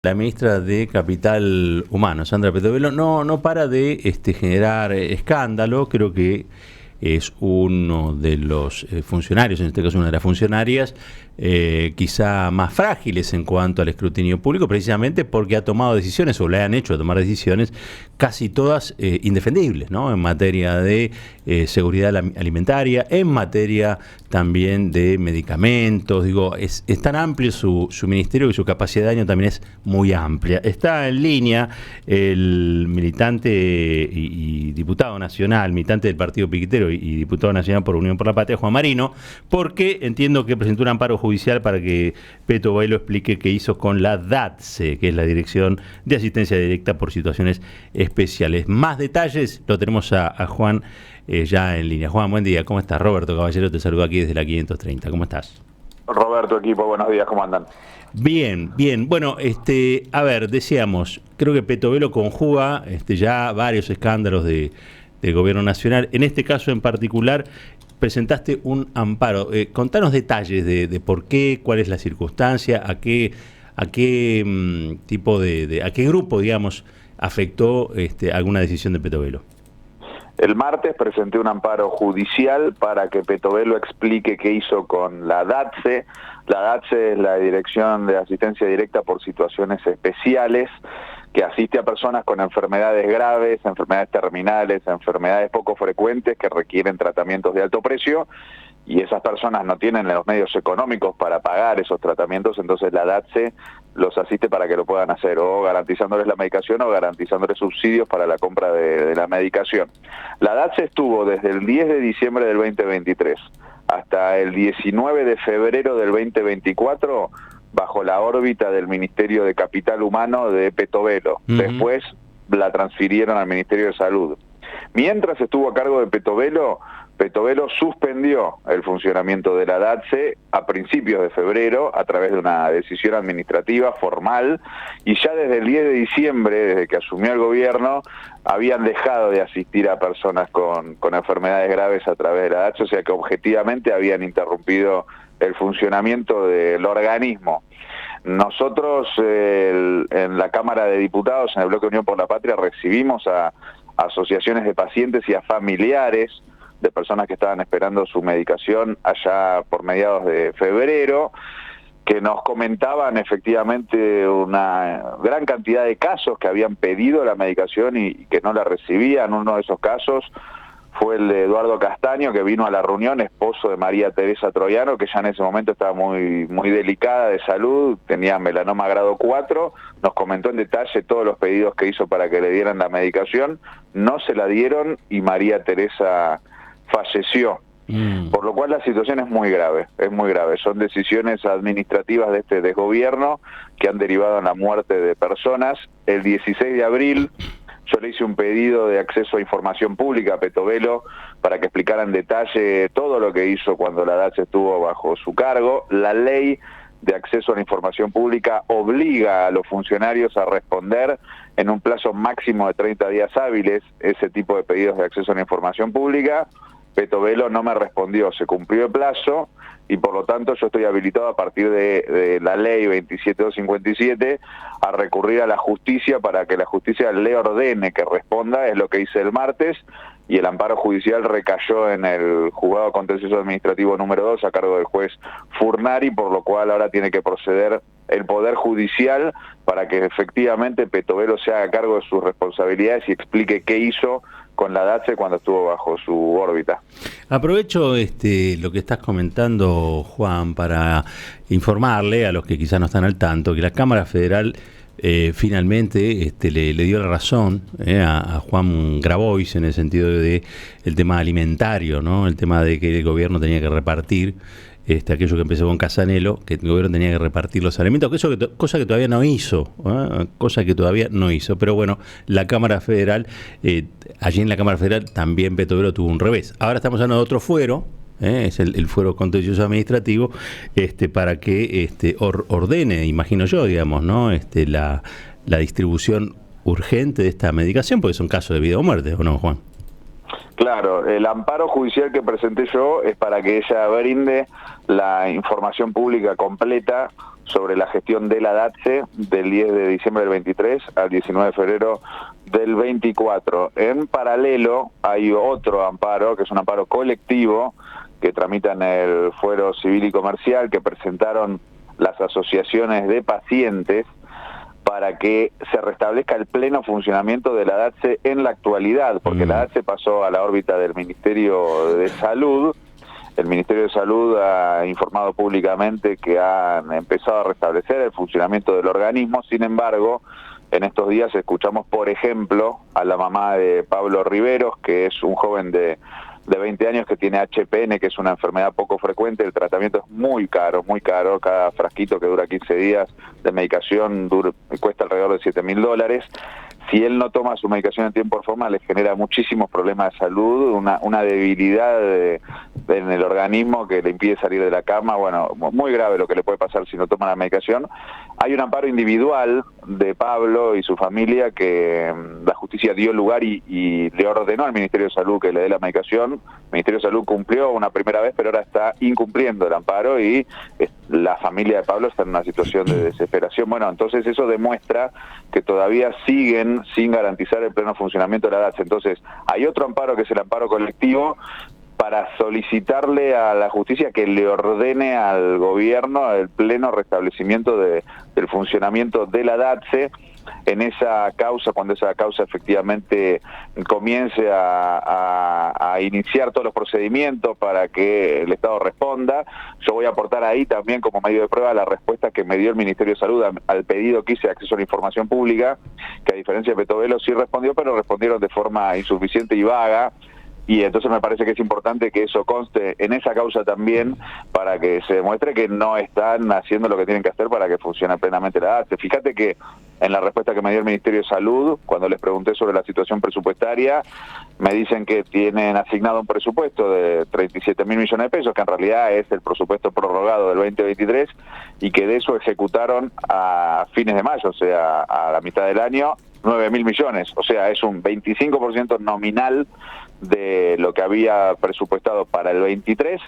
La ministra de Capital Humano, Sandra Petovelo, no para de generar escándalo. Creo que es uno de los funcionarios, en este caso una de las funcionarias, quizá más frágiles en cuanto al escrutinio público, precisamente porque ha tomado decisiones, o le han hecho tomar decisiones, casi todas indefendibles, ¿no? En materia de seguridad alimentaria, en materia también de medicamentos. Digo, es tan amplio su ministerio que su capacidad de daño también es muy amplia. Está en línea el militante y diputado nacional, militante del Partido Piquetero y diputado nacional por Unión por la Patria, Juan Marino, porque entiendo que presentó un amparo judicial para que Petovelo explique qué hizo con la DATSE, que es la Dirección de Asistencia Directa por Situaciones Especiales. Más detalles lo tenemos a Juan ya en línea. Juan, buen día, ¿cómo estás? Roberto Caballero te saluda aquí desde la 530, ¿cómo estás? Roberto, equipo, buenos días, ¿cómo andan? Bien, bien. Bueno, a ver, decíamos, creo que Petovelo conjuga ya varios escándalos del gobierno nacional. En este caso en particular, presentaste un amparo. Contanos detalles de por qué, cuál es la circunstancia, a qué tipo a qué grupo, digamos, afectó alguna decisión de Petovelo. El martes presenté un amparo judicial para que Petovelo explique qué hizo con la DATSE. La DATSE es la Dirección de Asistencia Directa por Situaciones Especiales, que asiste a personas con enfermedades graves, enfermedades terminales, enfermedades poco frecuentes que requieren tratamientos de alto precio, y esas personas no tienen los medios económicos para pagar esos tratamientos. Entonces la DATSE los asiste para que lo puedan hacer, o garantizándoles la medicación o garantizándoles subsidios para la compra de la medicación. La DATSE estuvo desde el 10 de diciembre del 2023 hasta el 19 de febrero del 2024 bajo la órbita del Ministerio de Capital Humano de Petovelo. Después la transfirieron al Ministerio de Salud. Mientras estuvo a cargo de Petovelo, Petovelo suspendió el funcionamiento de la DATSE a principios de febrero a través de una decisión administrativa formal, y ya desde el 10 de diciembre, desde que asumió el gobierno, habían dejado de asistir a personas con enfermedades graves a través de la DATSE, o sea que objetivamente habían interrumpido el funcionamiento del organismo. Nosotros en la Cámara de Diputados, en el Bloque Unión por la Patria, recibimos a asociaciones de pacientes y a familiares de personas que estaban esperando su medicación allá por mediados de febrero, que nos comentaban efectivamente una gran cantidad de casos que habían pedido la medicación y que no la recibían. Uno de esos casos fue el de Eduardo Castaño, que vino a la reunión, esposo de María Teresa Troiano, que ya en ese momento estaba muy delicada de salud, tenía melanoma grado 4, nos comentó en detalle todos los pedidos que hizo para que le dieran la medicación, no se la dieron y María Teresa falleció. Por lo cual la situación es muy grave, son decisiones administrativas de este desgobierno que han derivado en la muerte de personas. El 16 de abril yo le hice un pedido de acceso a información pública a Petovelo para que explicara en detalle todo lo que hizo cuando la DATSE estuvo bajo su cargo. La ley de acceso a la información pública obliga a los funcionarios a responder en un plazo máximo de 30 días hábiles ese tipo de pedidos de acceso a la información pública. Petovelo no me respondió, se cumplió el plazo y por lo tanto yo estoy habilitado a partir de la ley 27257 a recurrir a la justicia para que la justicia le ordene que responda. Es lo que hice el martes, y el amparo judicial recayó en el Juzgado Contencioso Administrativo número 2 a cargo del juez Furnari, por lo cual ahora tiene que proceder el Poder Judicial para que efectivamente Petovelo se haga cargo de sus responsabilidades y explique qué hizo con la DATSE cuando estuvo bajo su órbita. Aprovecho lo que estás comentando, Juan, para informarle a los que quizás no están al tanto que la Cámara Federal finalmente le dio la razón a Juan Grabois en el sentido de el tema alimentario, ¿no? El tema de que el gobierno tenía que repartir aquello que empezó con Casanelo, que el gobierno tenía que repartir los alimentos, cosa que todavía no hizo, pero bueno, la Cámara Federal, allí en la Cámara Federal también Petovelo tuvo un revés. Ahora estamos hablando de otro fuero, es el fuero contencioso administrativo, para que ordene, imagino yo, digamos, ¿no? La distribución urgente de esta medicación, porque son casos de vida o muerte, ¿o no, Juan? Claro, el amparo judicial que presenté yo es para que ella brinde la información pública completa sobre la gestión de la DATSE del 10 de diciembre del 23 al 19 de febrero del 24. En paralelo hay otro amparo, que es un amparo colectivo, que tramita en el Fuero Civil y Comercial, que presentaron las asociaciones de pacientes para que se restablezca el pleno funcionamiento de la DATSE en la actualidad, porque la DATSE pasó a la órbita del Ministerio de Salud. El Ministerio de Salud ha informado públicamente que han empezado a restablecer el funcionamiento del organismo. Sin embargo, en estos días escuchamos, por ejemplo, a la mamá de Pablo Riveros, que es un joven de 20 años que tiene HPN, que es una enfermedad poco frecuente. El tratamiento es muy caro, cada frasquito que dura 15 días de medicación cuesta alrededor de $7.000. Si él no toma su medicación en tiempo y forma, le genera muchísimos problemas de salud, una debilidad en el organismo que le impide salir de la cama. Bueno, muy grave lo que le puede pasar si no toma la medicación. Hay un amparo individual de Pablo y su familia que la justicia dio lugar y le ordenó al Ministerio de Salud que le dé la medicación. El Ministerio de Salud cumplió una primera vez, pero ahora está incumpliendo el amparo y la familia de Pablo está en una situación de desesperación. Bueno, entonces eso demuestra que todavía siguen sin garantizar el pleno funcionamiento de la DATSE. Entonces, hay otro amparo que es el amparo colectivo para solicitarle a la justicia que le ordene al gobierno el pleno restablecimiento del funcionamiento de la DATSE en esa causa, cuando esa causa efectivamente comience a iniciar todos los procedimientos para que el Estado responda. Yo voy a aportar ahí también como medio de prueba la respuesta que me dio el Ministerio de Salud al pedido que hice de acceso a la información pública, que a diferencia de Petovelo sí respondió, pero respondieron de forma insuficiente y vaga. Y entonces me parece que es importante que eso conste en esa causa también, para que se demuestre que no están haciendo lo que tienen que hacer para que funcione plenamente la DATSE. Fíjate que en la respuesta que me dio el Ministerio de Salud, cuando les pregunté sobre la situación presupuestaria, me dicen que tienen asignado un presupuesto de 37.000 millones de pesos, que en realidad es el presupuesto prorrogado del 2023, y que de eso ejecutaron a fines de mayo, o sea, a la mitad del año, 9.000 millones. O sea, es un 25% nominal de lo que había presupuestado para el 23,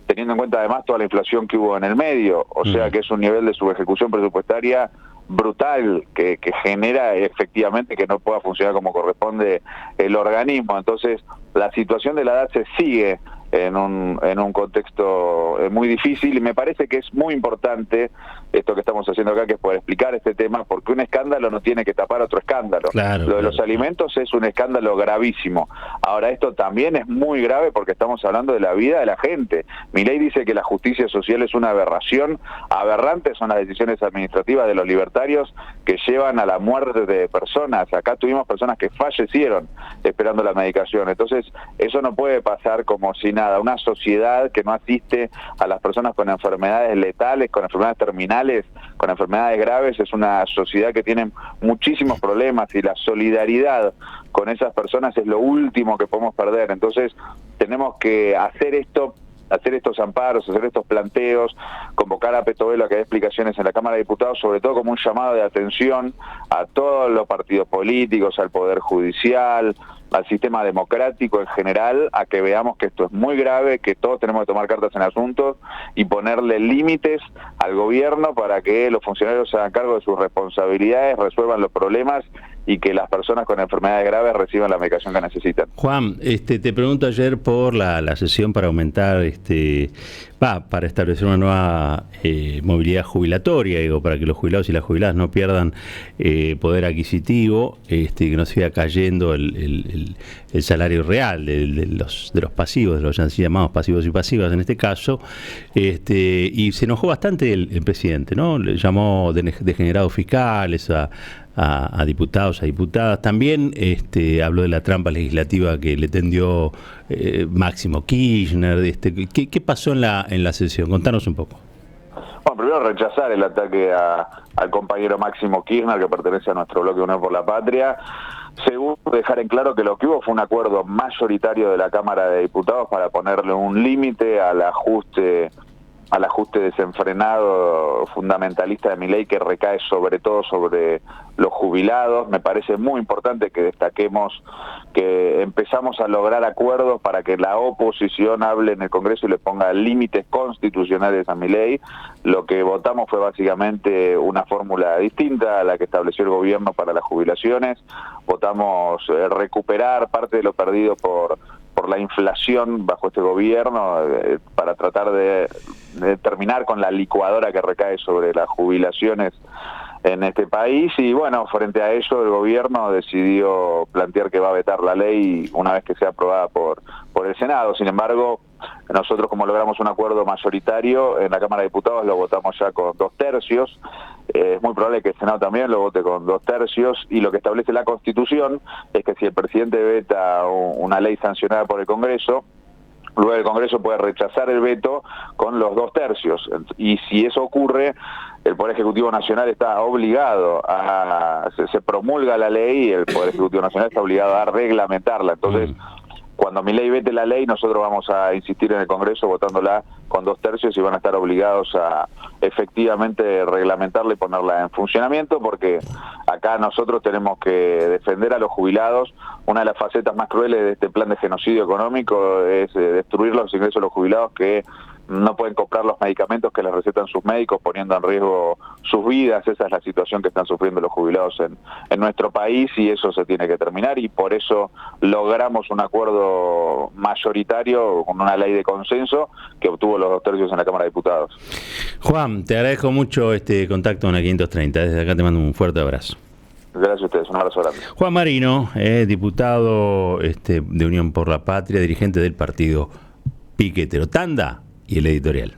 teniendo en cuenta además toda la inflación que hubo en el medio. O sea que es un nivel de subejecución presupuestaria brutal que genera efectivamente que no pueda funcionar como corresponde el organismo. Entonces, la situación de la DATSE sigue en un contexto muy difícil, y me parece que es muy importante esto que estamos haciendo acá, que es poder explicar este tema, porque un escándalo no tiene que tapar otro escándalo. Claro, Lo de los alimentos es un escándalo gravísimo. Ahora, esto también es muy grave porque estamos hablando de la vida de la gente. Milei dice que la justicia social es una aberración. Aberrantes son las decisiones administrativas de los libertarios que llevan a la muerte de personas. Acá tuvimos personas que fallecieron esperando la medicación. Entonces, eso no puede pasar como si nada. Una sociedad que no asiste a las personas con enfermedades letales, con enfermedades terminales, con enfermedades graves, es una sociedad que tiene muchísimos problemas, y la solidaridad con esas personas es lo último que podemos perder. Entonces, tenemos que hacer estos amparos, hacer estos planteos, convocar a Petovelo a que dé explicaciones en la Cámara de Diputados, sobre todo como un llamado de atención a todos los partidos políticos, al Poder Judicial, al sistema democrático en general, a que veamos que esto es muy grave, que todos tenemos que tomar cartas en asuntos y ponerle límites al gobierno para que los funcionarios se hagan cargo de sus responsabilidades, resuelvan los problemas y que las personas con enfermedades graves reciban la medicación que necesitan. Juan, te pregunto ayer por la sesión para aumentar, para establecer una nueva movilidad jubilatoria, digo, para que los jubilados y las jubiladas no pierdan poder adquisitivo, que no siga cayendo el salario real de los pasivos, de los así llamados pasivos y pasivas en este caso, y se enojó bastante el presidente, ¿no? Le llamó degenerados fiscales a diputados, a diputadas. También habló de la trampa legislativa que le tendió Máximo Kirchner. ¿Qué pasó en la sesión? Contanos un poco. Bueno, primero rechazar el ataque al compañero Máximo Kirchner, que pertenece a nuestro bloque Unión por la Patria. Segundo, dejar en claro que lo que hubo fue un acuerdo mayoritario de la Cámara de Diputados para ponerle un límite al ajuste al ajuste desenfrenado fundamentalista de Milei, que recae sobre todo sobre los jubilados. Me parece muy importante que destaquemos que empezamos a lograr acuerdos para que la oposición hable en el Congreso y le ponga límites constitucionales a Milei. Lo que votamos fue básicamente una fórmula distinta a la que estableció el gobierno para las jubilaciones. Votamos recuperar parte de lo perdido por la inflación bajo este gobierno, para tratar de terminar con la licuadora que recae sobre las jubilaciones en este país. Y bueno, frente a ello el gobierno decidió plantear que va a vetar la ley una vez que sea aprobada por el Senado. Sin embargo, nosotros, como logramos un acuerdo mayoritario en la Cámara de Diputados, lo votamos ya con 2/3. Es muy probable que el Senado también lo vote con 2/3, y lo que establece la Constitución es que si el presidente veta una ley sancionada por el Congreso, luego el Congreso puede rechazar el veto con los 2/3, y si eso ocurre, el Poder Ejecutivo Nacional está obligado se promulga la ley y el Poder Ejecutivo Nacional está obligado a reglamentarla. Entonces, cuando Milei vete la ley, nosotros vamos a insistir en el Congreso votándola con 2/3 y van a estar obligados a efectivamente reglamentarla y ponerla en funcionamiento, porque acá nosotros tenemos que defender a los jubilados. Una de las facetas más crueles de este plan de genocidio económico es destruir los ingresos de los jubilados, que no pueden comprar los medicamentos que les recetan sus médicos, poniendo en riesgo sus vidas. Esa es la situación que están sufriendo los jubilados en nuestro país, y eso se tiene que terminar, y por eso logramos un acuerdo mayoritario con una ley de consenso que obtuvo los 2/3 en la Cámara de Diputados. Juan, te agradezco mucho este contacto en la 530. Desde acá te mando un fuerte abrazo. Gracias a ustedes, un abrazo grande. Juan Marino, diputado de Unión por la Patria, dirigente del partido Piquetero. Tanda y el editorial.